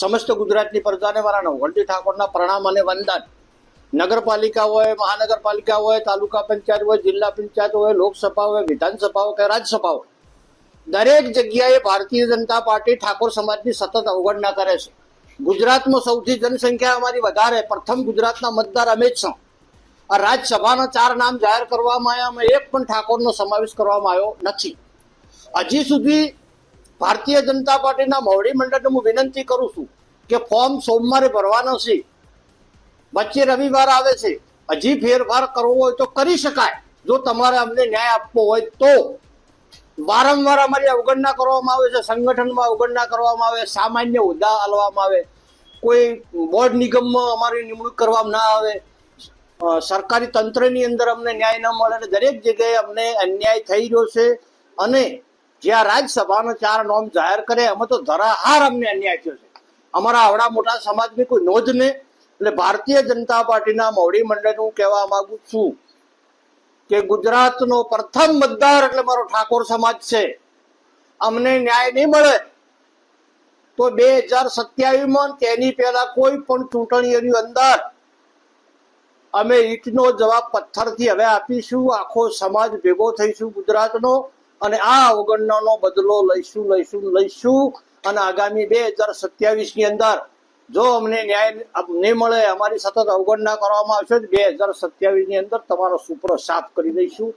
સમસ્ત ગુજરાતની પ્રજાને મારા નવઘંટી ઠાકોરના પ્રણામ અને વંદન. નગરપાલિકા હોય, મહાનગરપાલિકા હોય, તાલુકા પંચાયત હોય, જિલ્લા પંચાયત હોય, લોકસભા હોય, વિધાનસભા હોય કે રાજ્યસભા હોય, દરેક જગ્યાએ ભારતીય જનતા પાર્ટી ઠાકોર સમાજની સતત અવગણના કરે છે. ગુજરાતમાં સૌથી જનસંખ્યા અમારી વધારે, પ્રથમ ગુજરાતના મતદાર અમે જ છો. આ રાજ્યસભાના 4 નામ જાહેર કરવામાં આવ્યા, અમે એક પણ ઠાકોરનો સમાવેશ કરવામાં આવ્યો નથી. હજી સુધી ભારતીય જનતા પાર્ટીના મોવડી મંડળને હું વિનંતી કરું છું કે ફોર્મ સોમવારે ભરવાનો છે, વચ્ચે રવિવાર આવે છે, હજી ફેરફાર કરવો હોય તો કરી શકાય. જો તમારે અમને ન્યાય આપવો હોય તો. વારંવાર અમારી અવગણના કરવામાં આવે છે, સંગઠનમાં અવગણના કરવામાં આવે, સામાન્ય હોદ્દા આલવામાં આવે, કોઈ બોર્ડ નિગમમાં અમારી નિમણૂક કરવામાં ના આવે, સરકારી તંત્રની અંદર અમને ન્યાય ન મળે, અને દરેક જગ્યાએ અમને અન્યાય થઈ રહ્યો છે. અને જ્યાં રાજ્યસભાના 4 નોમ જાહેર કરે એમાં તો ધરાહાર અમને અન્યાય થયો છે. અમારા આવડા મોટા સમાજની કોઈ નોંધ નહીં. એટલે ભારતીય જનતા પાર્ટીના મોવડી મંડળને હું કહેવા માંગુ છું કે ગુજરાતનો પ્રથમ મતદાર એટલે મારો ઠાકોર સમાજ છે. અમને ન્યાય નહીં મળે તો 2027માં તેની પહેલા કોઈ પણ ચૂંટણીઓની અંદર અમે ઈંટનો જવાબ પથ્થરથી હવે આપીશું. આખો સમાજ ભેગો થઈશું ગુજરાતનો, અને આ અવગણનાનો બદલો લઈશું. અને આગામી 2027ની અંદર જો અમને ન્યાય નહીં મળે, અમારી સતત અવગણના કરવામાં આવશે, 2027ની અંદર તમારો સુપરો સાફ કરી દઈશું.